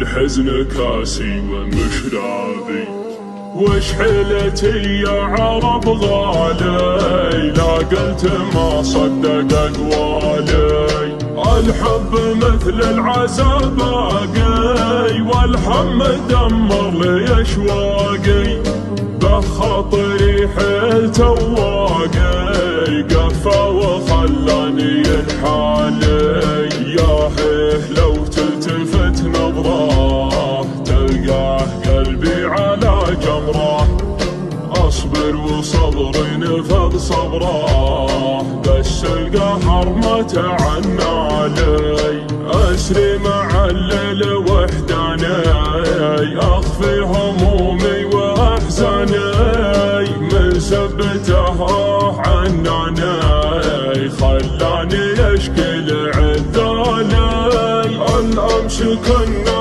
الحزن كاسي ومشرابي، وش حيلتي يا عرب غالي، لا قلت ما صدق اقوالي. الحب مثل العسى باقي، والهم دمر لي اشواقي، بخاطري حيل تواقي، قفى وخلاني الحالي. يا حيه لو تلتفت نظره، تلقاه قلبي على جمره، اصبر وصبري نفذ صبره، بس القهر ما تعنى علي. اسري مع الليل وحداني، اخفي همومي واحزاني، من سبته عناني، خلاني اشكي لعذالي. الامس كنا